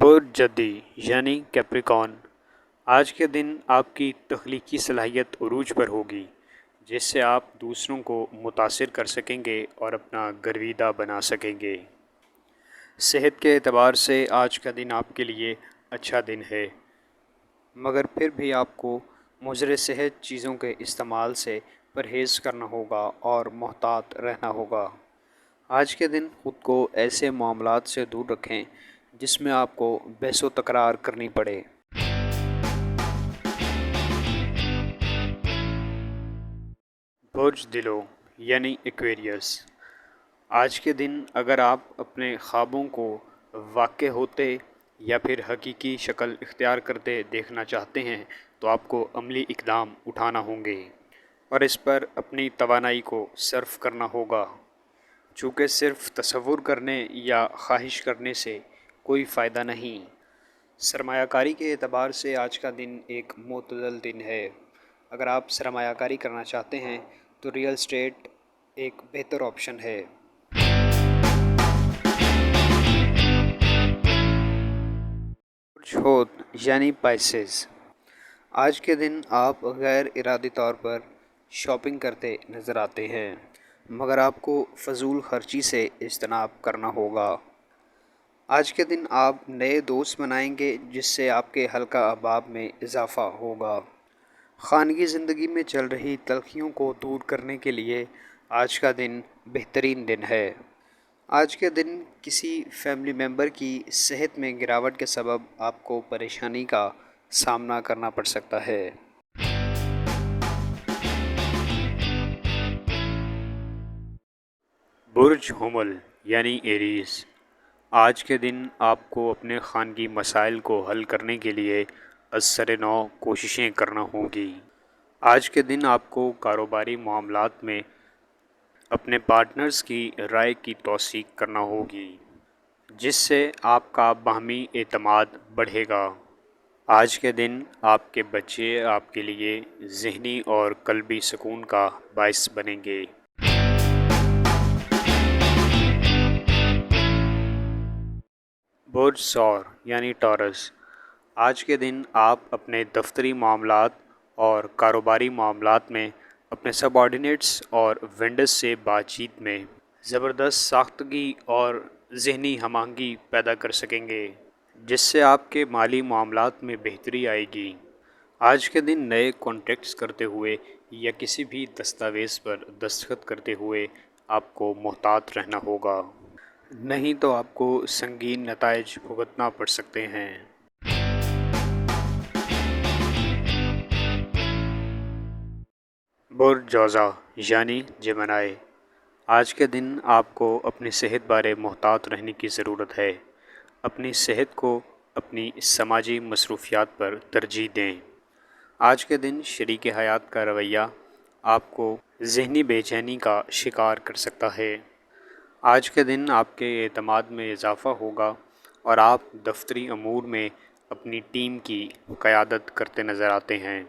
برج جدی یعنی کیپریکون، آج کے دن آپ کی تخلیقی صلاحیت عروج پر ہوگی، جس سے آپ دوسروں کو متاثر کر سکیں گے اور اپنا گرویدہ بنا سکیں گے۔ صحت کے اعتبار سے آج کا دن آپ کے لیے اچھا دن ہے، مگر پھر بھی آپ کو مضر صحت چیزوں کے استعمال سے پرہیز کرنا ہوگا اور محتاط رہنا ہوگا۔ آج کے دن خود کو ایسے معاملات سے دور رکھیں جس میں آپ کو بحث و تکرار کرنی پڑے۔ برج دلو یعنی ایکویریس، آج کے دن اگر آپ اپنے خوابوں کو واقع ہوتے یا پھر حقیقی شکل اختیار کرتے دیکھنا چاہتے ہیں تو آپ کو عملی اقدام اٹھانا ہوں گے اور اس پر اپنی توانائی کو صرف کرنا ہوگا، چونکہ صرف تصور کرنے یا خواہش کرنے سے کوئی فائدہ نہیں۔ سرمایہ کاری کے اعتبار سے آج کا دن ایک معتدل دن ہے۔ اگر آپ سرمایہ کاری کرنا چاہتے ہیں تو ریئل اسٹیٹ ایک بہتر آپشن ہے۔ برج حوت یعنی پائسز، آج کے دن آپ غیر ارادی طور پر شاپنگ کرتے نظر آتے ہیں، مگر آپ کو فضول خرچی سے اجتناب کرنا ہوگا۔ آج کے دن آپ نئے دوست بنائیں گے جس سے آپ کے حلقہ احباب میں اضافہ ہوگا۔ خانگی زندگی میں چل رہی تلخیوں کو دور کرنے کے لیے آج کا دن بہترین دن ہے۔ آج کے دن کسی فیملی ممبر کی صحت میں گراوٹ کے سبب آپ کو پریشانی کا سامنا کرنا پڑ سکتا ہے۔ برج حمل یعنی ایریز، آج کے دن آپ کو اپنے خانگی مسائل کو حل کرنے کے لیے ازسر نو کوششیں کرنا ہوں گی۔ آج کے دن آپ کو کاروباری معاملات میں اپنے پارٹنرز کی رائے کی توثیق کرنا ہوگی، جس سے آپ کا باہمی اعتماد بڑھے گا۔ آج کے دن آپ کے بچے آپ کے لیے ذہنی اور قلبی سکون کا باعث بنیں گے۔ برج ثور یعنی ٹورس، آج کے دن آپ اپنے دفتری معاملات اور کاروباری معاملات میں اپنے سب آرڈینیٹس اور وینڈرز سے بات چیت میں زبردست ساختگی اور ذہنی ہم آہنگی پیدا کر سکیں گے، جس سے آپ کے مالی معاملات میں بہتری آئے گی۔ آج کے دن نئے کانٹریکٹس کرتے ہوئے یا کسی بھی دستاویز پر دستخط کرتے ہوئے آپ کو محتاط رہنا ہوگا، نہیں تو آپ کو سنگین نتائج بھگتنا پڑ سکتے ہیں۔ برج جوزا یعنی جیمنائی، آج کے دن آپ کو اپنی صحت بارے محتاط رہنے کی ضرورت ہے۔ اپنی صحت کو اپنی سماجی مصروفیات پر ترجیح دیں۔ آج کے دن شریک حیات کا رویہ آپ کو ذہنی بے چینی کا شکار کر سکتا ہے۔ آج کے دن آپ کے اعتماد میں اضافہ ہوگا اور آپ دفتری امور میں اپنی ٹیم کی قیادت کرتے نظر آتے ہیں۔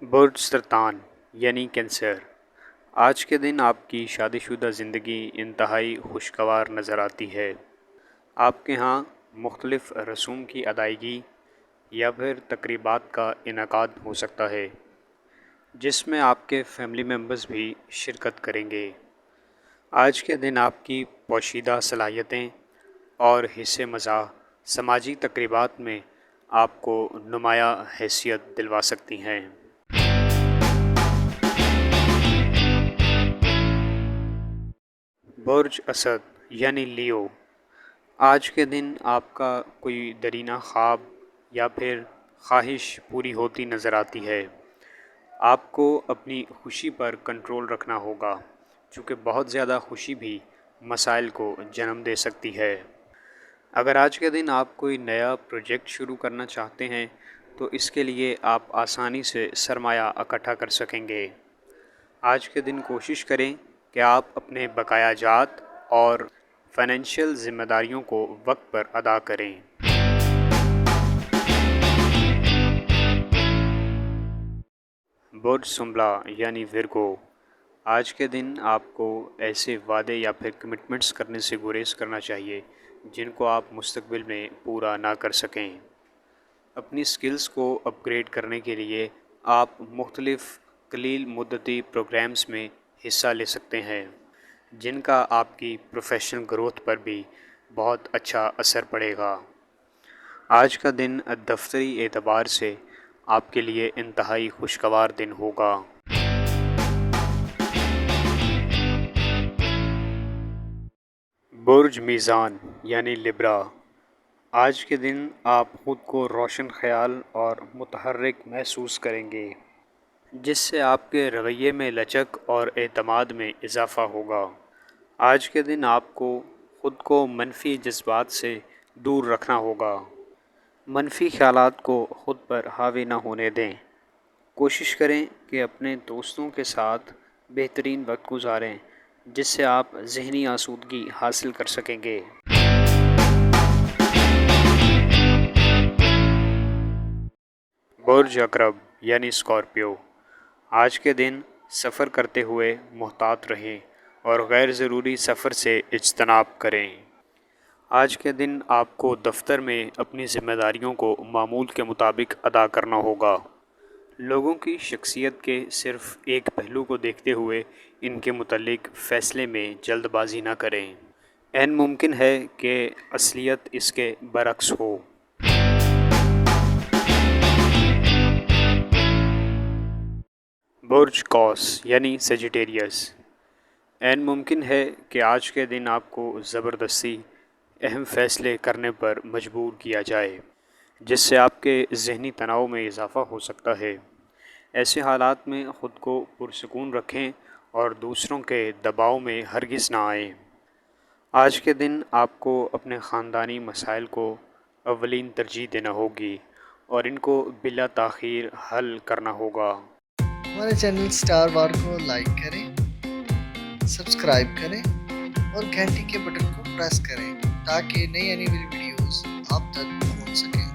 برج سرطان یعنی کینسر، آج کے دن آپ کی شادی شدہ زندگی انتہائی خوشگوار نظر آتی ہے۔ آپ کے ہاں مختلف رسوم کی ادائیگی یا پھر تقریبات کا انعقاد ہو سکتا ہے، جس میں آپ کے فیملی ممبرز بھی شرکت کریں گے۔ آج کے دن آپ کی پوشیدہ صلاحیتیں اور حصہ مزاح سماجی تقریبات میں آپ کو نمایاں حیثیت دلوا سکتی ہیں۔ برج اسد یعنی لیو، آج کے دن آپ کا کوئی درینہ خواب یا پھر خواہش پوری ہوتی نظر آتی ہے۔ آپ کو اپنی خوشی پر کنٹرول رکھنا ہوگا، چونکہ بہت زیادہ خوشی بھی مسائل کو جنم دے سکتی ہے۔ اگر آج کے دن آپ کوئی نیا پروجیکٹ شروع کرنا چاہتے ہیں تو اس کے لیے آپ آسانی سے سرمایہ اکٹھا کر سکیں گے۔ آج کے دن کوشش کریں کہ آپ اپنے بقایا جات اور فائنینشیل ذمہ داریوں کو وقت پر ادا کریں۔ برج سنبلا یعنی ورگو، آج کے دن آپ کو ایسے وعدے یا پھر کمٹمنٹس کرنے سے گریز کرنا چاہیے جن کو آپ مستقبل میں پورا نہ کر سکیں۔ اپنی سکلز کو اپ گریڈ کرنے کے لیے آپ مختلف قلیل مدتی پروگرامز میں حصہ لے سکتے ہیں جن کا آپ کی پروفیشنل گروتھ پر بھی بہت اچھا اثر پڑے گا۔ آج کا دن دفتری اعتبار سے آپ کے لیے انتہائی خوشگوار دن ہوگا۔ برج میزان یعنی لبرا، آج کے دن آپ خود کو روشن خیال اور متحرک محسوس کریں گے، جس سے آپ کے رویے میں لچک اور اعتماد میں اضافہ ہوگا۔ آج کے دن آپ کو خود کو منفی جذبات سے دور رکھنا ہوگا۔ منفی خیالات کو خود پر حاوی نہ ہونے دیں۔ کوشش کریں کہ اپنے دوستوں کے ساتھ بہترین وقت گزاریں جس سے آپ ذہنی آسودگی حاصل کر سکیں گے۔ برج عقرب یعنی اسکارپیو، آج کے دن سفر کرتے ہوئے محتاط رہیں اور غیر ضروری سفر سے اجتناب کریں۔ آج کے دن آپ کو دفتر میں اپنی ذمہ داریوں کو معمول کے مطابق ادا کرنا ہوگا۔ لوگوں کی شخصیت کے صرف ایک پہلو کو دیکھتے ہوئے ان کے متعلق فیصلے میں جلد بازی نہ کریں۔ عین ممکن ہے کہ اصلیت اس کے برعکس ہو۔ برج قوس یعنی سیجیٹیریس، عین ممکن ہے کہ آج کے دن آپ کو زبردستی اہم فیصلے کرنے پر مجبور کیا جائے جس سے آپ کے ذہنی تناؤ میں اضافہ ہو سکتا ہے۔ ایسے حالات میں خود کو پرسکون رکھیں اور دوسروں کے دباؤ میں ہرگز نہ آئیں۔ آج کے دن آپ کو اپنے خاندانی مسائل کو اولین ترجیح دینا ہوگی اور ان کو بلا تاخیر حل کرنا ہوگا۔ ہمارے چینل سٹار وار کو لائک کریں، سبسکرائب کریں اور گھنٹی کے بٹن کو پریس کریں تاکہ نئی آنے والی ویڈیوز آپ تک پہنچ سکیں۔